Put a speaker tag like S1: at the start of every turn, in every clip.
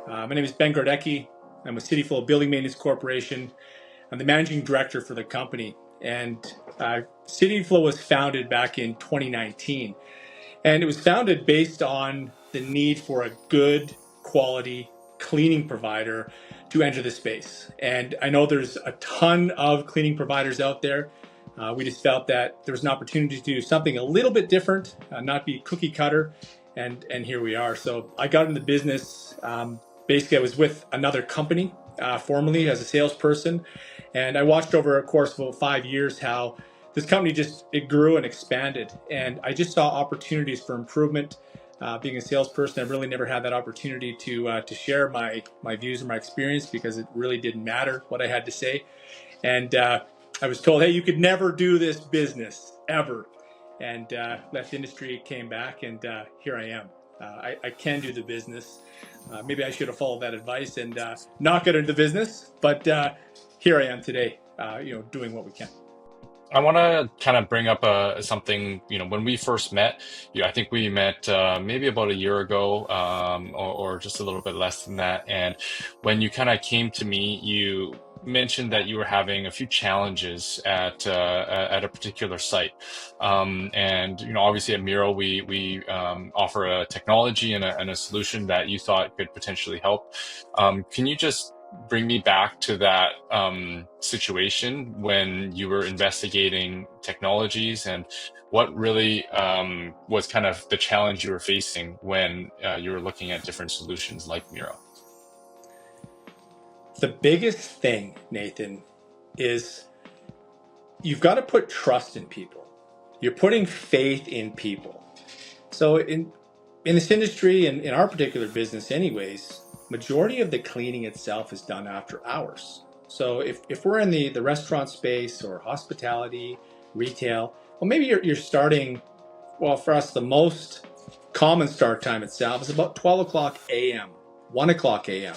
S1: My name is Ben Gardecki. I'm with City Flow Building Maintenance Corporation. I'm the managing director for the company. And City Flow was founded back in 2019. And it was founded based on the need for a good quality cleaning provider to enter the space. And I know there's a ton of cleaning providers out there. We just felt that there was an opportunity to do something a little bit different, not be cookie cutter. And here we are. So I got into the business. Basically, I was with another company formerly as a salesperson. And I watched over a course of about 5 years how this company it grew and expanded, and I just saw opportunities for improvement. Being a salesperson, I've really never had that opportunity to share my views and my experience because it really didn't matter what I had to say. And I was told, hey, you could never do this business ever. And left the industry, came back, and here I am. I can do the business. Maybe I should have followed that advice and not get into the business, but here I am today, doing what we can.
S2: I want to kind of bring up something, when we first met, I think we met maybe about a year ago, or just a little bit less than that. And when you kind of came to me, you mentioned that you were having a few challenges at a particular site. And, obviously at Mero, we offer a technology and a solution that you thought could potentially help. Can you just bring me back to that situation when you were investigating technologies, and what really was kind of the challenge you were facing when you were looking at different solutions like Mero?
S1: The biggest thing, Nathan, is you've got to put trust in people. You're putting faith in people. So in this industry, and in our particular business anyways, majority of the cleaning itself is done after hours. So if we're in the restaurant space or hospitality, retail, well, maybe you're starting, well, for us, the most common start time itself is about 12 o'clock a.m., 1 o'clock a.m.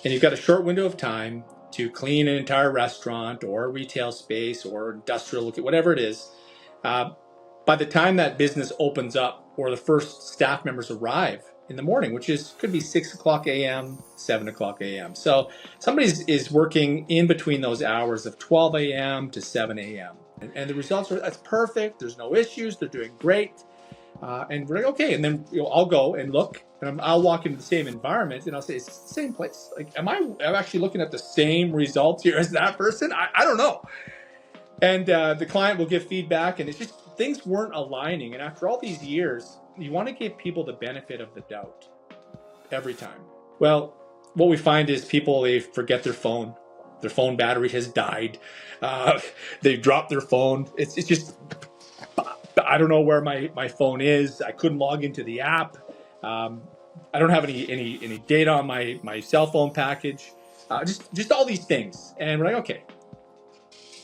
S1: And you've got a short window of time to clean an entire restaurant or retail space or industrial, whatever it is. By the time that business opens up or the first staff members arrive in the morning, which could be 6 o'clock a.m., 7 o'clock a.m. So somebody is working in between those hours of 12 a.m. to 7 a.m. And the results that's perfect. There's no issues. They're doing great. And we're like, okay. And then I'll go and look, and I'll walk into the same environment, and I'll say, it's the same place. Like, am I actually looking at the same results here as that person? I don't know. And the client will give feedback, and it's just things weren't aligning. And after all these years, you want to give people the benefit of the doubt every time. Well, what we find is they forget their phone. Their phone battery has died. They dropped their phone. It's just, I don't know where my phone is. I couldn't log into the app. I don't have any data on my cell phone package. Just all these things. And we're like, okay,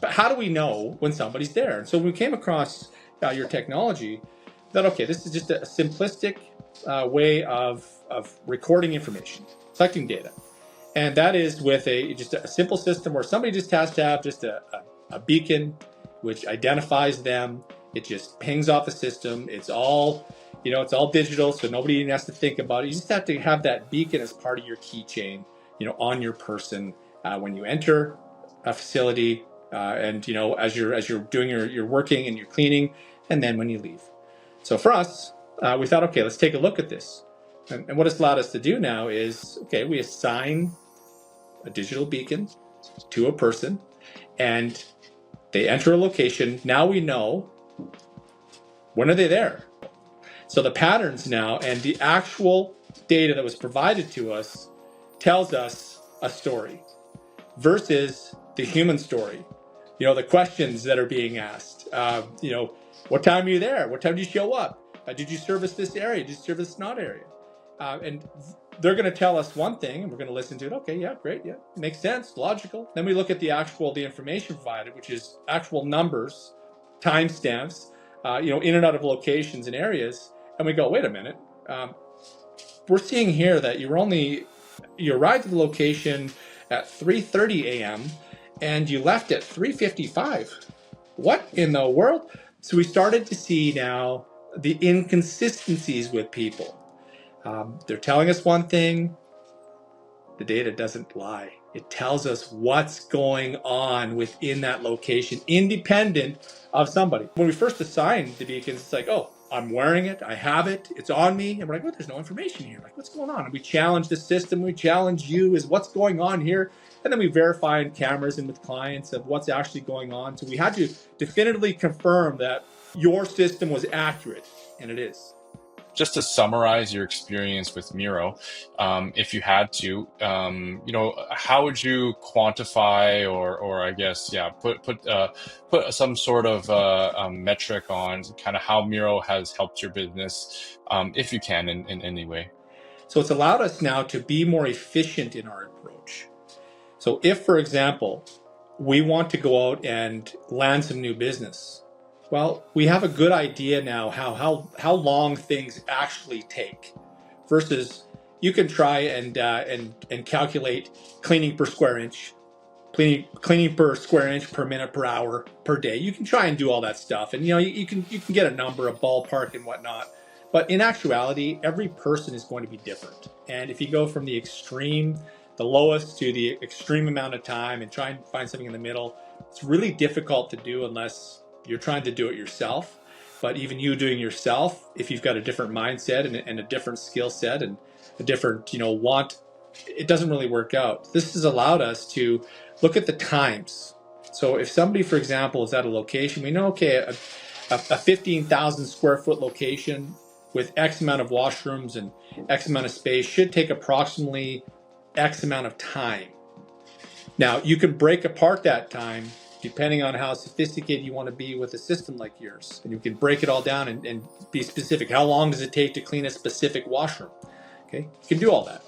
S1: but how do we know when somebody's there? And so we came across your technology, that, okay, this is just a simplistic way of recording information, collecting data. And that is with just a simple system where somebody just has to have just a beacon which identifies them. It just pings off the system. It's all digital, so nobody even has to think about it. You just have to have that beacon as part of your keychain, on your person when you enter a facility, and as you're doing your working and your cleaning, and then when you leave. So for us, we thought, okay, let's take a look at this. And what it's allowed us to do now is, okay, we assign a digital beacon to a person, and they enter a location. Now we know, when are they there? So the patterns now and the actual data that was provided to us tells us a story versus the human story. The questions that are being asked. What time are you there? What time did you show up? Did you service this area? Did you service this not area? And they're going to tell us one thing, and we're going to listen to it. Okay, yeah, great, yeah, makes sense, logical. Then we look at the information provided, which is actual numbers, timestamps, in and out of locations and areas, and we go, wait a minute, we're seeing here that you arrived at the location at 3:30 a.m. and you left at 3:55. What in the world? So we started to see now the inconsistencies with people. They're telling us one thing, the data doesn't lie. It tells us what's going on within that location, independent of somebody. When we first assigned the beacons, it's like, oh, I'm wearing it, I have it, it's on me. And we're like, well, there's no information here. Like, what's going on? And we challenge the system, we challenge you, is what's going on here? And then we verify in cameras and with clients of what's actually going on. So we had to definitively confirm that your system was accurate, and it is.
S2: Just to summarize your experience with Mero, if you had to, how would you quantify or I guess, yeah, put some sort of metric on kind of how Mero has helped your business, if you can in any way?
S1: So it's allowed us now to be more efficient in our approach. So if, for example, we want to go out and land some new business, well, we have a good idea now how long things actually take, versus you can try and calculate cleaning per square inch, cleaning per square inch per minute per hour per day. You can try and do all that stuff, and you can get a number, a ballpark, and whatnot. But in actuality, every person is going to be different. And if you go from the extreme, the lowest, to the extreme amount of time and try and find something in the middle, it's really difficult to do unless you're trying to do it yourself. But even you doing yourself, if you've got a different mindset and a different skill set and a different, want, it doesn't really work out. This has allowed us to look at the times. So if somebody, for example, is at a location, we know, okay, a 15,000 square foot location with X amount of washrooms and X amount of space should take approximately X amount of time. Now, you can break apart that time depending on how sophisticated you want to be with a system like yours. And you can break it all down and be specific. How long does it take to clean a specific washroom? Okay, you can do all that.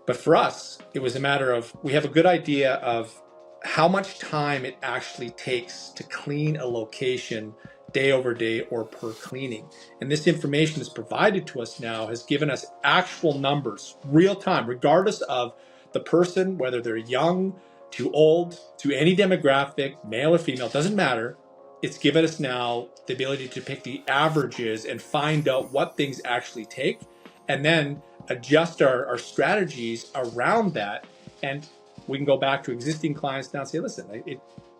S1: But for us, it was a matter of, we have a good idea of how much time it actually takes to clean a location day over day or per cleaning. And this information is provided to us now, has given us actual numbers, real time, regardless of the person, whether they're young, too old, to any demographic, male or female, doesn't matter. It's given us now the ability to pick the averages and find out what things actually take, and then adjust our strategies around that. And we can go back to existing clients now and say, listen,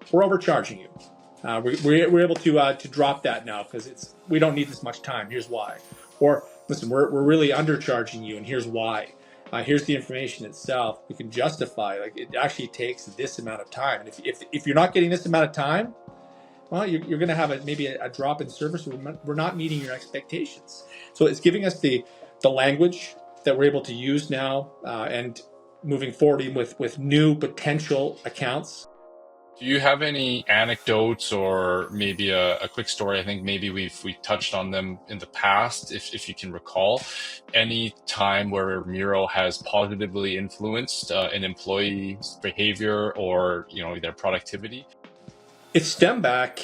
S1: we're overcharging you. We're able to drop that now because we don't need this much time. Here's why. Or listen, we're really undercharging you, and here's why. Here's the information itself. We can justify, like, it actually takes this amount of time. And if you're not getting this amount of time, well, you're going to have maybe a drop in service. We're not meeting your expectations. So it's giving us the language that we're able to use now, and moving forward with new potential accounts.
S2: Do you have any anecdotes or maybe a quick story? I think maybe we touched on them in the past, if you can recall, any time where Mero has positively influenced an employee's behavior or their productivity?
S1: It stemmed back,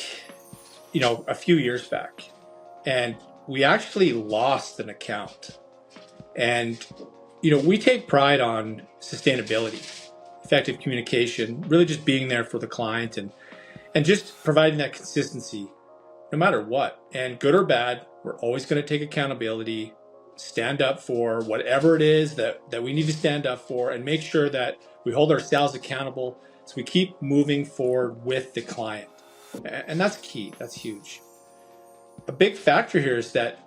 S1: a few years back, and we actually lost an account. And we take pride on sustainability, effective communication, really just being there for the client and just providing that consistency no matter what. And good or bad, we're always going to take accountability, stand up for whatever it is that we need to stand up for, and make sure that we hold ourselves accountable so we keep moving forward with the client. And that's key. That's huge. A big factor here is that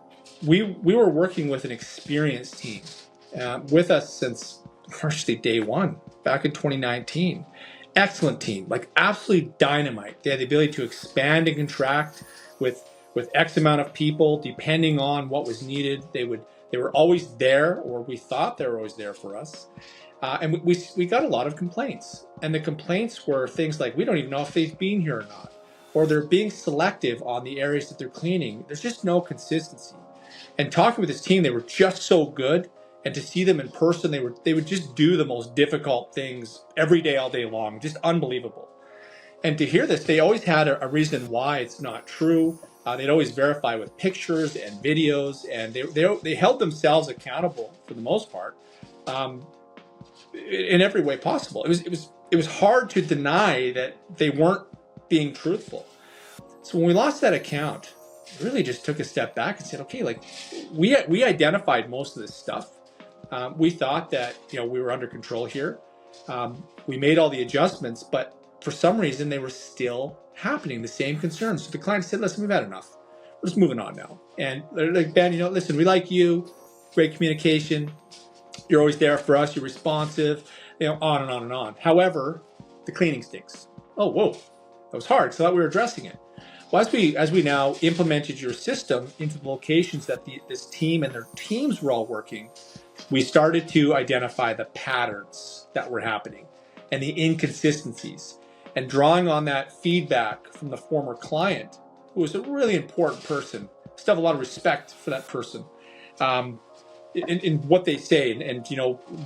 S1: we were working with an experienced team with us since virtually day one, back in 2019. Excellent team, like absolutely dynamite. They had the ability to expand and contract with X amount of people, depending on what was needed. They were always there, or we thought they were always there for us. And we got a lot of complaints, and the complaints were things like, we don't even know if they've been here or not, or they're being selective on the areas that they're cleaning. There's just no consistency. And talking with this team, they were just so good. And to see them in person, they would just do the most difficult things every day, all day long, just unbelievable. And to hear this, they always had a reason why it's not true. They'd always verify with pictures and videos, and they held themselves accountable for the most part, in every way possible. It was hard to deny that they weren't being truthful. So when we lost that account, really just took a step back and said, okay, like we identified most of this stuff. We thought that we were under control here. We made all the adjustments, but for some reason they were still happening, the same concerns. So the client said, listen, we've had enough. We're just moving on now. And they're like, Ben, listen, we like you, great communication. You're always there for us. You're responsive, on and on and on. However, the cleaning stinks. Oh, whoa, that was hard. So I thought we were addressing it. Well, as we now implemented your system into the locations that this team and their teams were all working, we started to identify the patterns that were happening and the inconsistencies, and drawing on that feedback from the former client, who was a really important person. Still have a lot of respect for that person. In what they say and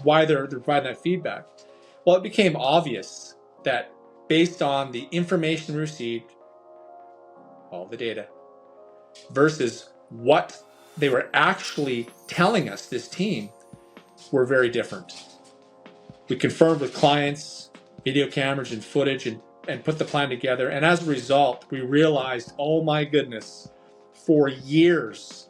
S1: why they're providing that feedback. Well, it became obvious that based on the information received, all the data, versus what they were actually telling us, this team, were very different. We confirmed with clients, video cameras and footage, and put the plan together. And as a result, we realized, oh my goodness, for years,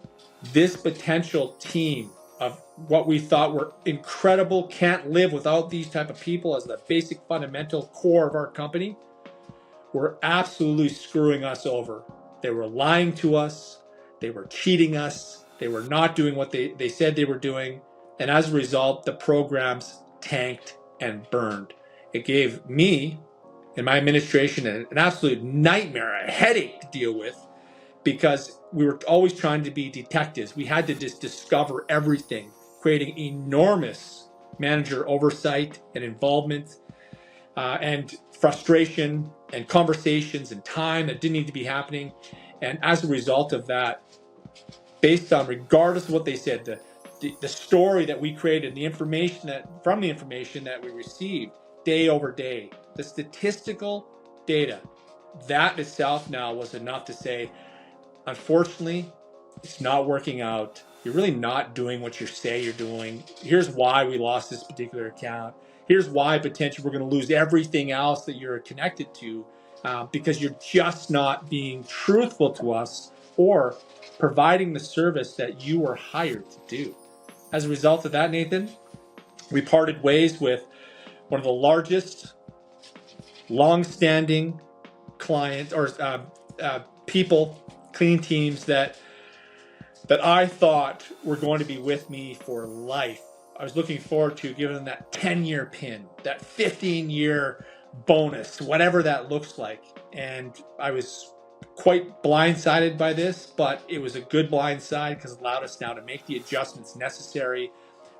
S1: this potential team of what we thought were incredible, can't live without these type of people as the basic fundamental core of our company, were absolutely screwing us over. They were lying to us. They were cheating us. They were not doing what they said they were doing. And as a result, the programs tanked and burned. It gave me and my administration an absolute nightmare, a headache to deal with, because we were always trying to be detectives. We had to just discover everything, creating enormous manager oversight and involvement, and frustration and conversations and time that didn't need to be happening. And as a result of that, based on, regardless of what they said, the story that we created, the information that we received day over day, the statistical data, that itself now was enough to say, unfortunately, it's not working out. You're really not doing what you say you're doing. Here's why we lost this particular account. Here's why potentially we're going to lose everything else that you're connected to, because you're just not being truthful to us or providing the service that you were hired to do. As a result of that, Nathan, we parted ways with one of the largest, long-standing clients or people, cleaning teams that I thought were going to be with me for life. I was looking forward to giving them that 10-year pin, that 15-year bonus, whatever that looks like. And I was quite blindsided by this, but it was a good blindside because it allowed us now to make the adjustments necessary,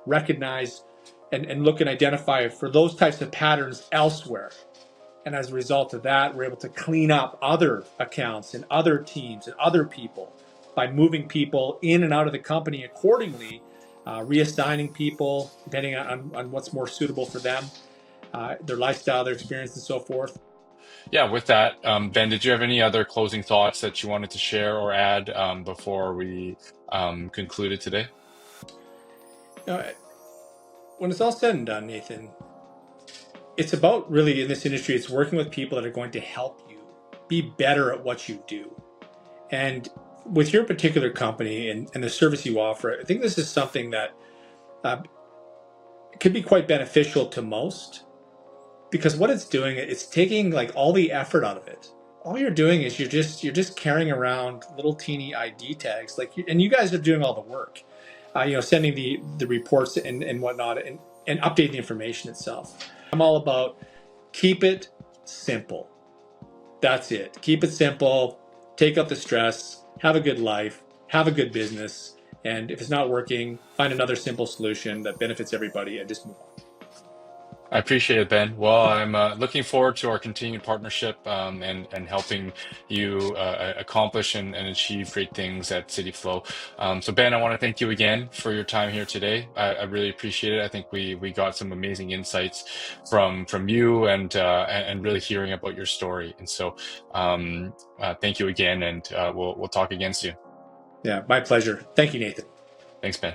S1: recognize and look and identify for those types of patterns elsewhere. And as a result of that, we're able to clean up other accounts and other teams and other people by moving people in and out of the company accordingly, reassigning people depending on what's more suitable for them, their lifestyle, their experience, and so forth.
S2: Yeah, with that, Ben, did you have any other closing thoughts that you wanted to share or add before we concluded today?
S1: When it's all said and done, Nathan, it's about, really, in this industry, it's working with people that are going to help you be better at what you do. And with your particular company and the service you offer, I think this is something that could be quite beneficial to most, because what it's doing, it's taking like all the effort out of it. All you're doing is you're just carrying around little teeny ID tags, and you guys are doing all the work, sending the reports and whatnot, and updating the information itself. I'm all about keep it simple. That's it. Keep it simple. Take out the stress. Have a good life. Have a good business. And if it's not working, find another simple solution that benefits everybody and just move on.
S2: I appreciate it, Ben. Well, I'm looking forward to our continued partnership and helping you accomplish and achieve great things at CityFlow. So, Ben, I want to thank you again for your time here today. I really appreciate it. I think we got some amazing insights from you and really hearing about your story. And so, thank you again, and we'll talk again soon.
S1: Yeah, my pleasure. Thank you, Nathan.
S2: Thanks, Ben.